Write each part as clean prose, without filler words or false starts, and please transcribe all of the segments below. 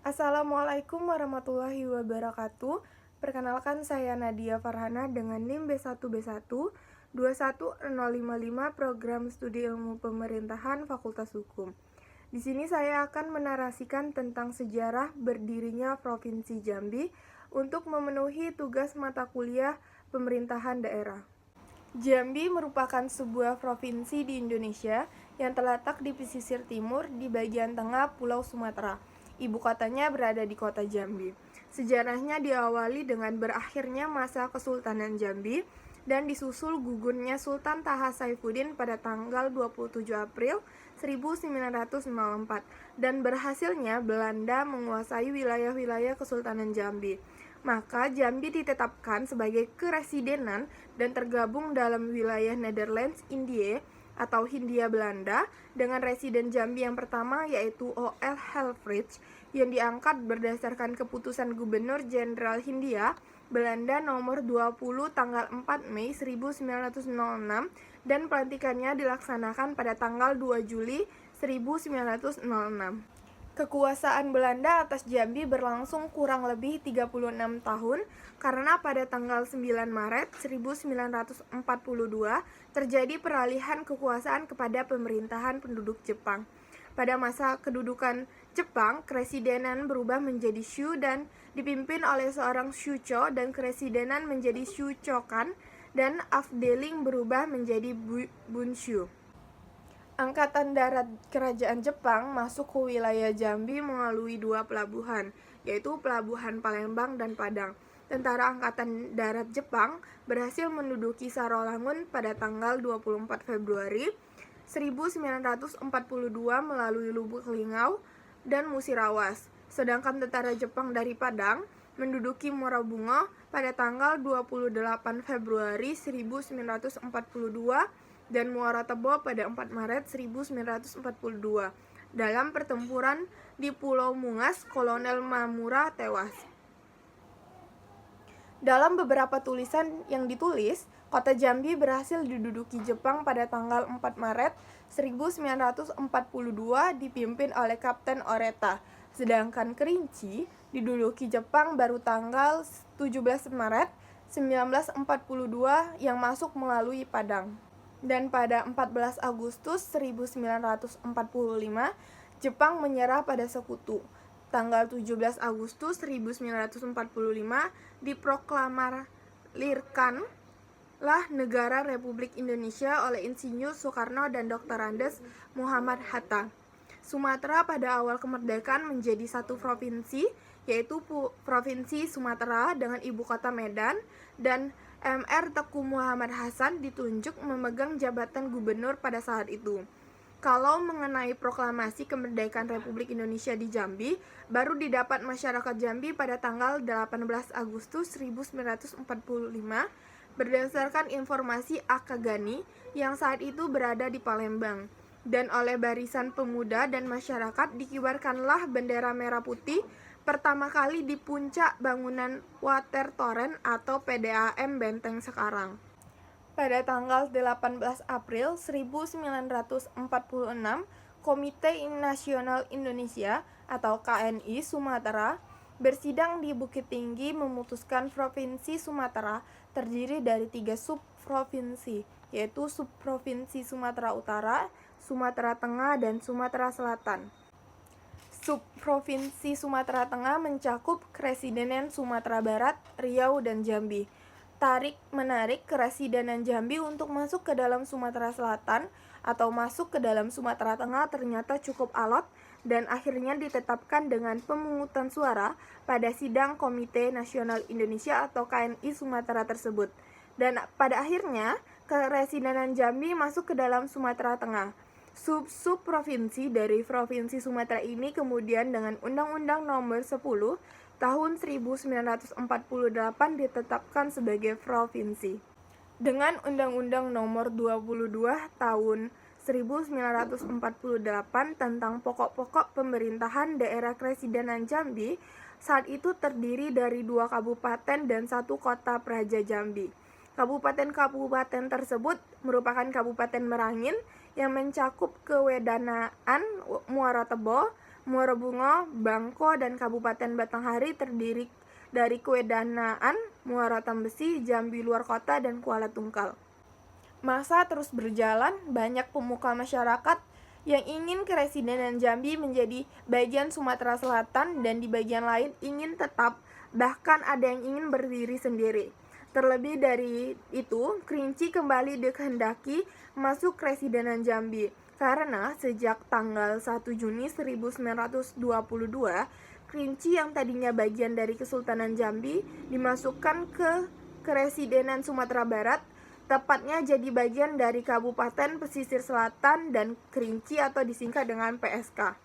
Assalamualaikum warahmatullahi wabarakatuh. Perkenalkan saya Nadia Farhana dengan NIM B1B1 21055 Program Studi Ilmu Pemerintahan Fakultas Hukum. Di sini saya akan menarasikan tentang sejarah berdirinya Provinsi Jambi untuk memenuhi tugas mata kuliah pemerintahan daerah. Jambi merupakan sebuah provinsi di Indonesia yang terletak di pesisir timur di bagian tengah Pulau Sumatera. Ibu kotanya berada di kota Jambi. Sejarahnya diawali dengan berakhirnya masa Kesultanan Jambi dan disusul gugurnya Sultan Taha Saifuddin pada tanggal 27 April 1904 dan berhasilnya Belanda menguasai wilayah-wilayah Kesultanan Jambi. Maka Jambi ditetapkan sebagai keresidenan dan tergabung dalam wilayah Netherlands Indië atau Hindia Belanda dengan residen Jambi yang pertama yaitu O.L. Helfrich yang diangkat berdasarkan keputusan Gubernur Jenderal Hindia Belanda nomor 20 tanggal 4 Mei 1906 dan pelantikannya dilaksanakan pada tanggal 2 Juli 1906. Kekuasaan Belanda atas Jambi berlangsung kurang lebih 36 tahun karena pada tanggal 9 Maret 1942 terjadi peralihan kekuasaan kepada pemerintahan penduduk Jepang. Pada masa kedudukan Jepang, keresidenan berubah menjadi Shu dan dipimpin oleh seorang Shucho dan keresidenan menjadi Shuchokan dan Afdeling berubah menjadi Bunshu. Angkatan Darat Kerajaan Jepang masuk ke wilayah Jambi melalui dua pelabuhan, yaitu Pelabuhan Palembang dan Padang. Tentara Angkatan Darat Jepang berhasil menduduki Sarolangun pada tanggal 24 Februari 1942 melalui Lubuk Lingau dan Musirawas. Sedangkan tentara Jepang dari Padang menduduki Morabungo pada tanggal 28 Februari 1942 dan Muara Tebo pada 4 Maret 1942. Dalam pertempuran di Pulau Mungas, Kolonel Mamura tewas. Dalam beberapa tulisan yang ditulis, kota Jambi berhasil diduduki Jepang pada tanggal 4 Maret 1942 dipimpin oleh Kapten Oreta. Sedangkan Kerinci diduduki Jepang baru tanggal 17 Maret 1942 yang masuk melalui Padang. Dan pada 14 Agustus 1945, Jepang menyerah pada Sekutu. Tanggal 17 Agustus 1945 diproklamirkanlah negara Republik Indonesia oleh Insinyur Soekarno dan Dr. Andes Muhammad Hatta. Sumatera pada awal kemerdekaan menjadi satu provinsi, yaitu Provinsi Sumatera dengan ibu kota Medan, dan Mr. Teku Muhammad Hasan ditunjuk memegang jabatan gubernur pada saat itu. Kalau mengenai proklamasi kemerdekaan Republik Indonesia di Jambi, baru didapat masyarakat Jambi pada tanggal 18 Agustus 1945 berdasarkan informasi Akagani yang saat itu berada di Palembang. Dan oleh Barisan Pemuda dan Masyarakat dikibarkanlah bendera merah putih pertama kali di puncak bangunan Watertoren atau PDAM Benteng sekarang. Pada tanggal 18 April 1946, Komite Nasional Indonesia atau KNI Sumatera bersidang di Bukit Tinggi memutuskan Provinsi Sumatera terdiri dari 3 subprovinsi, yaitu Subprovinsi Sumatera Utara, Sumatera Tengah, dan Sumatera Selatan. Subprovinsi Sumatera Tengah mencakup Keresidenan Sumatera Barat, Riau, dan Jambi. Tarik-menarik Keresidenan Jambi untuk masuk ke dalam Sumatera Selatan atau masuk ke dalam Sumatera Tengah ternyata cukup alot dan akhirnya ditetapkan dengan pemungutan suara pada sidang Komite Nasional Indonesia atau KNI Sumatera tersebut. Dan pada akhirnya, Keresidenan Jambi masuk ke dalam Sumatera Tengah. Sub-provinsi dari Provinsi Sumatera ini kemudian dengan Undang-Undang Nomor 10 Tahun 1948 ditetapkan sebagai provinsi. Dengan Undang-Undang Nomor 22 Tahun 1948 tentang pokok-pokok pemerintahan daerah Keresidenan Jambi, saat itu terdiri dari 2 kabupaten dan 1 kota Praja Jambi. Kabupaten-kabupaten tersebut merupakan Kabupaten Merangin yang mencakup Kewedanaan, Muara Tebo, Muara Bungo, Bangko, dan Kabupaten Batanghari terdiri dari Kwedanaan, Muara Tambesi, Jambi Luar Kota, dan Kuala Tungkal. Masa terus berjalan, banyak pemuka masyarakat yang ingin Keresidenan Jambi menjadi bagian Sumatera Selatan dan di bagian lain ingin tetap, bahkan ada yang ingin berdiri sendiri. Terlebih dari itu, Kerinci kembali dikehendaki masuk Keresidenan Jambi karena sejak tanggal 1 Juni 1922, Kerinci yang tadinya bagian dari Kesultanan Jambi dimasukkan ke Keresidenan Sumatera Barat, tepatnya jadi bagian dari Kabupaten Pesisir Selatan dan Kerinci atau disingkat dengan PSK.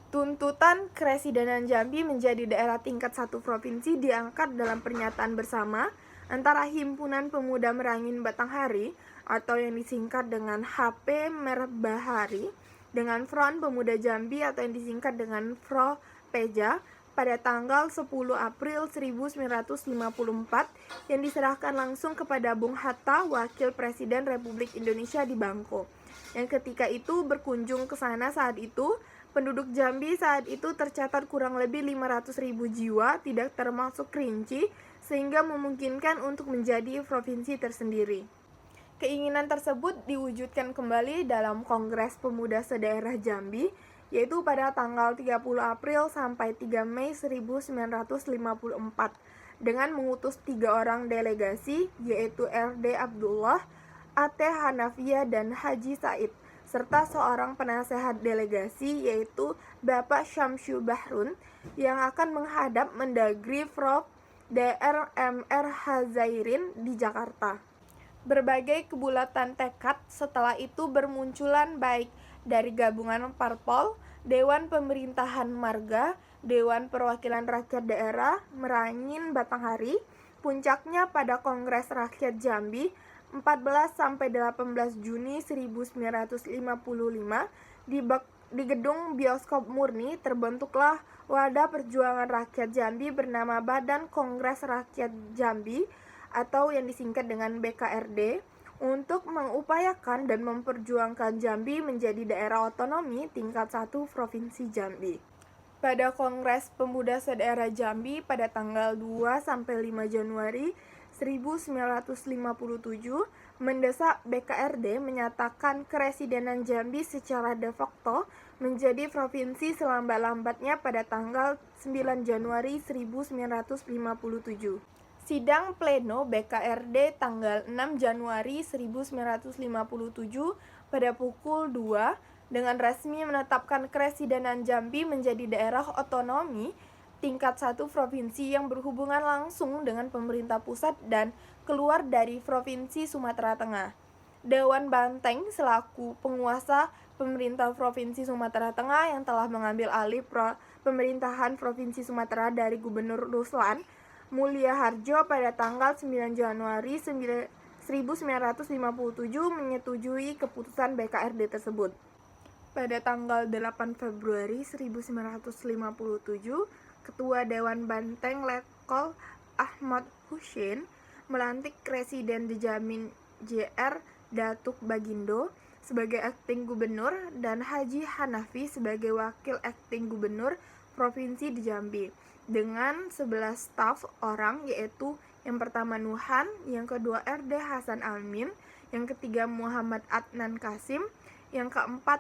Tuntutan Keresidenan Jambi menjadi daerah tingkat 1 provinsi diangkat dalam pernyataan bersama antara Himpunan Pemuda Merangin Batanghari atau yang disingkat dengan HP Merbahari dengan Front Pemuda Jambi atau yang disingkat dengan FROPEJA pada tanggal 10 April 1954 yang diserahkan langsung kepada Bung Hatta, Wakil Presiden Republik Indonesia di Bangko. Yang ketika itu berkunjung ke sana saat itu, penduduk Jambi saat itu tercatat kurang lebih 500.000 jiwa, tidak termasuk Kerinci, sehingga memungkinkan untuk menjadi provinsi tersendiri. Keinginan tersebut diwujudkan kembali dalam Kongres Pemuda Sedaerah Jambi, yaitu pada tanggal 30 April sampai 3 Mei 1954, dengan mengutus 3 orang delegasi, yaitu RD Abdullah, AT Hanafia, dan Haji Said, serta seorang penasehat delegasi, yaitu Bapak Syamsu Bahrun, yang akan menghadap Mendagri Prof. Dr. M.R. Hazairin di Jakarta. Berbagai kebulatan tekad setelah itu bermunculan baik dari gabungan parpol, Dewan Pemerintahan Marga, Dewan Perwakilan Rakyat Daerah, Merangin Batanghari, puncaknya pada Kongres Rakyat Jambi 14-18 Juni 1955 di gedung Bioskop Murni terbentuklah Wadah Perjuangan Rakyat Jambi bernama Badan Kongres Rakyat Jambi atau yang disingkat dengan BKRD untuk mengupayakan dan memperjuangkan Jambi menjadi daerah otonomi tingkat 1 Provinsi Jambi. Pada Kongres Pemuda Sedaerah Jambi pada tanggal 2-5 Januari 1957, mendesak BKRD menyatakan Keresidenan Jambi secara de facto menjadi provinsi selambat-lambatnya pada tanggal 9 Januari 1957. Sidang pleno BKRD tanggal 6 Januari 1957 pada pukul 2 dengan resmi menetapkan Keresidenan Jambi menjadi daerah otonomi tingkat 1 provinsi yang berhubungan langsung dengan pemerintah pusat dan keluar dari Provinsi Sumatera Tengah. Dewan Banteng selaku penguasa pemerintah Provinsi Sumatera Tengah yang telah mengambil alih pemerintahan Provinsi Sumatera dari Gubernur Ruslan Mulia Harjo pada tanggal 9 Januari 1957 menyetujui keputusan BKRD tersebut. Pada tanggal 8 Februari 1957, Ketua Dewan Banteng Letkol Ahmad Hussein melantik Presiden Dijamin Jr. Datuk Bagindo sebagai akting gubernur dan Haji Hanafi sebagai wakil akting gubernur Provinsi Jambi dengan 11 staf orang, yaitu yang pertama Nuhan, yang kedua RD Hasan Almin, yang ketiga Muhammad Adnan Kasim, yang keempat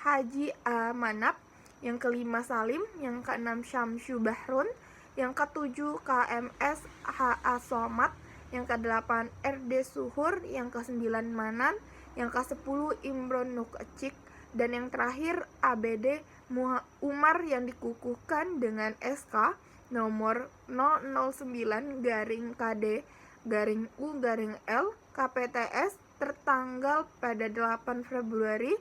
Haji Amanap, yang kelima Salim, yang keenam Syamsu Bahrun, yang ketujuh KMS H.A. Somad, yang kedelapan RD Suhur, yang kesembilan Manan, yang ke-10 Imron Nukcik, dan yang terakhir ABD Umar yang dikukuhkan dengan SK nomor 009-KD-U-L KPTS tertanggal pada 8 Februari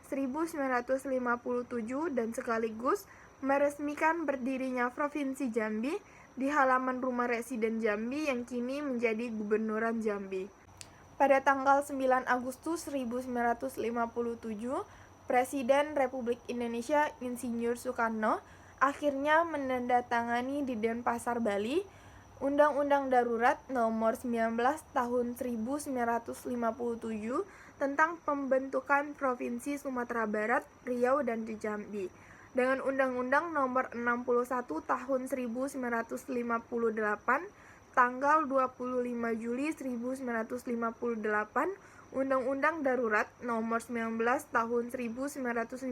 1957 dan sekaligus meresmikan berdirinya Provinsi Jambi di halaman rumah Residen Jambi yang kini menjadi Gubernuran Jambi. Pada tanggal 9 Agustus 1957, Presiden Republik Indonesia Insinyur Soekarno akhirnya menandatangani di Denpasar, Bali, Undang-Undang Darurat Nomor 19 Tahun 1957 tentang pembentukan Provinsi Sumatera Barat, Riau, dan Jambi. dengan Undang-Undang Nomor 61 Tahun 1958 tanggal 25 Juli 1958, Undang-Undang Darurat Nomor 19 Tahun 1957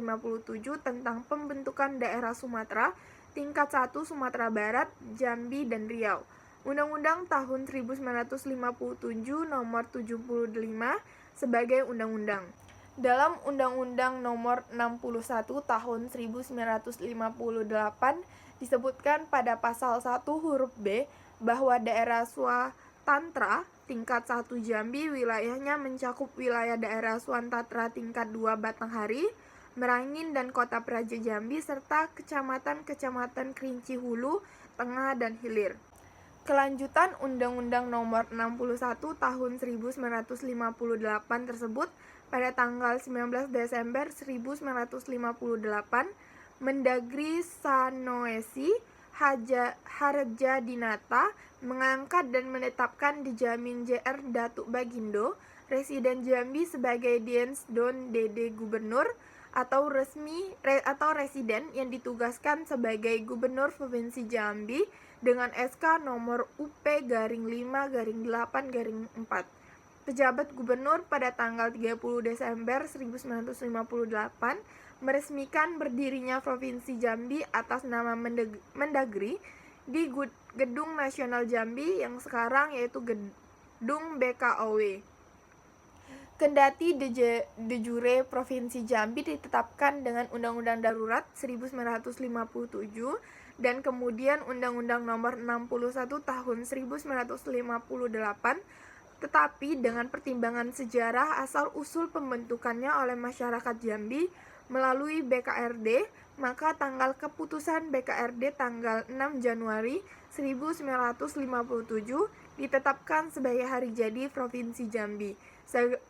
tentang pembentukan daerah Sumatera tingkat 1 Sumatera Barat, Jambi, dan Riau. Undang-Undang tahun 1957 Nomor 75 sebagai undang-undang. Dalam Undang-Undang Nomor 61 Tahun 1958 disebutkan pada pasal 1 huruf B bahwa daerah Swatantra tingkat 1 Jambi wilayahnya mencakup wilayah daerah Swatantara tingkat 2 Batanghari, Merangin, dan Kota Praja Jambi serta kecamatan-kecamatan Kerinci Hulu, Tengah, dan Hilir. Kelanjutan Undang-Undang Nomor 61 Tahun 1958 tersebut pada tanggal 19 Desember 1958, Mendagri Sanoesi Harjadinata mengangkat dan menetapkan Dijamin Jr. Datuk Bagindo, Residen Jambi sebagai Diens Don Dede Gubernur atau residen yang ditugaskan sebagai Gubernur Provinsi Jambi dengan SK nomor UP-5-8-4. Pejabat gubernur pada tanggal 30 Desember 1958 meresmikan berdirinya Provinsi Jambi atas nama Mendagri di Gedung Nasional Jambi yang sekarang yaitu Gedung BKOW. Kendati de jure Provinsi Jambi ditetapkan dengan Undang-Undang Darurat 1957 dan kemudian Undang-Undang Nomor 61 Tahun 1958, tetapi dengan pertimbangan sejarah asal-usul pembentukannya oleh masyarakat Jambi melalui BKRD, maka tanggal keputusan BKRD tanggal 6 Januari 1957 ditetapkan sebagai hari jadi Provinsi Jambi,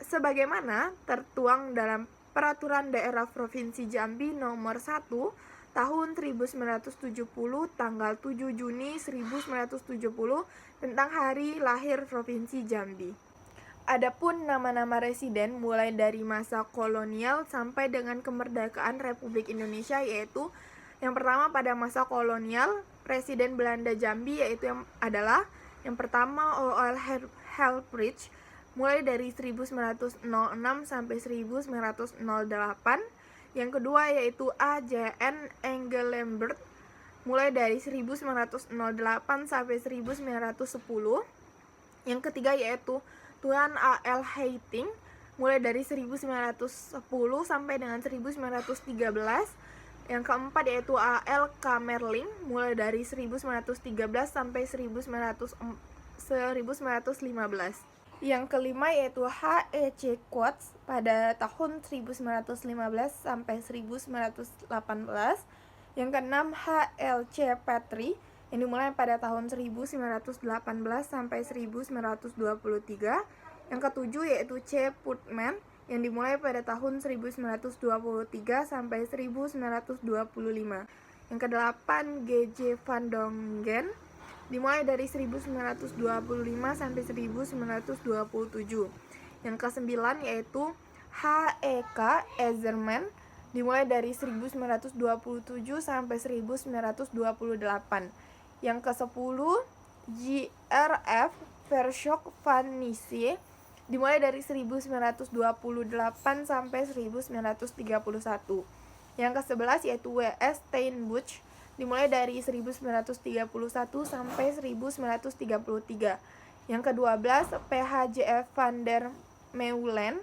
sebagaimana tertuang dalam Peraturan Daerah Provinsi Jambi Nomor 1 Tahun 1970 tanggal 7 Juni 1970 tentang hari lahir Provinsi Jambi. Adapun nama-nama residen mulai dari masa kolonial sampai dengan kemerdekaan Republik Indonesia, yaitu yang pertama pada masa kolonial, residen Belanda Jambi yaitu adalah yang pertama O.L. Helprich mulai dari 1906 sampai 1908. Yang kedua yaitu A.J.N. Engelembert mulai dari 1908 sampai 1910. Yang ketiga yaitu Tuan A.L. Hating mulai dari 1910 sampai dengan 1913. Yang keempat yaitu A.L. Kamerling mulai dari 1913 sampai 1915. Yang kelima yaitu H.E.C. Quotes pada tahun 1915 sampai 1918. Yang keenam H.L.C. Petrie yang dimulai pada tahun 1918 sampai 1923. Yang ketujuh yaitu C. Putman yang dimulai pada tahun 1923 sampai 1925. Yang kedelapan G.J. Van Dongen dimulai dari 1925 sampai 1927. Yang kesembilan yaitu H.E.K. Ezerman dimulai dari 1927 sampai 1928. Yang kesepuluh J.R.F. Verschock van Nisse dimulai dari 1928 sampai 1931. Yang ke-11 yaitu W.S. Steinbuch dimulai dari 1931 sampai 1933. Yang ke-12 P.H.J.F. van der Meulen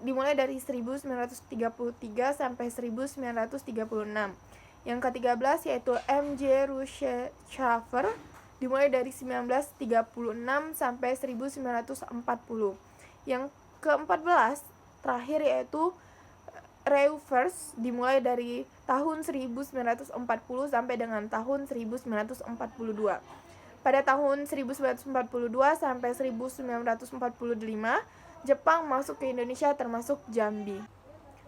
dimulai dari 1933 sampai 1936. Yang ke-13 yaitu M.J. Ruschaffer dimulai dari 1936 sampai 1940. Yang ke-14 terakhir yaitu Reuvers dimulai dari tahun 1940 sampai dengan tahun 1942. Pada tahun 1942 sampai 1945, Jepang masuk ke Indonesia termasuk Jambi.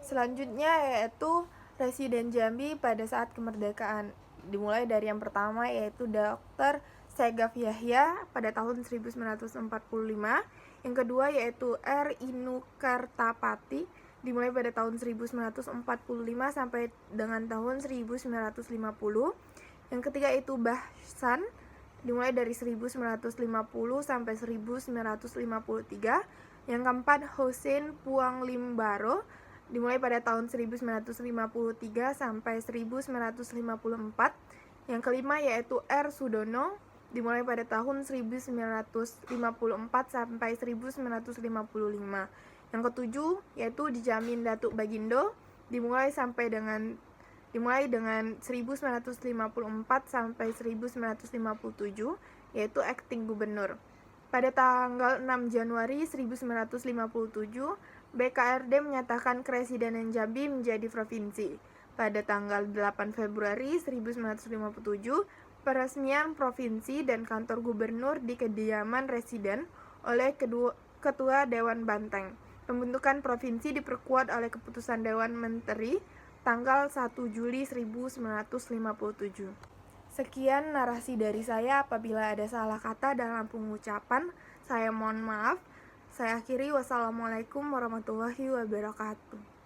Selanjutnya yaitu residen Jambi pada saat kemerdekaan. Dimulai dari yang pertama yaitu Dr. Segaf Yahya pada tahun 1945. Yang kedua yaitu R. Inu Kartapati dimulai pada tahun 1945 sampai dengan tahun 1950. Yang ketiga itu Bahsan, dimulai dari 1950 sampai 1953. Yang keempat Hossein Puanglimbaro, dimulai pada tahun 1953 sampai 1954. Yang kelima yaitu R. Sudono, dimulai pada tahun 1954 sampai 1955. Yang ketujuh yaitu Djamin Datuk Bagindo, dimulai dengan 1954 sampai 1957, yaitu akting gubernur. Pada tanggal 6 Januari 1957, BKRD menyatakan Kresidenan Jambi menjadi provinsi. Pada tanggal 8 Februari 1957, peresmian provinsi dan kantor gubernur di kediaman residen oleh Ketua Dewan Banteng. Pembentukan provinsi diperkuat oleh keputusan Dewan Menteri tanggal 1 Juli 1957. Sekian narasi dari saya. Apabila ada salah kata dalam pengucapan, saya mohon maaf. Saya akhiri. Wassalamualaikum warahmatullahi wabarakatuh.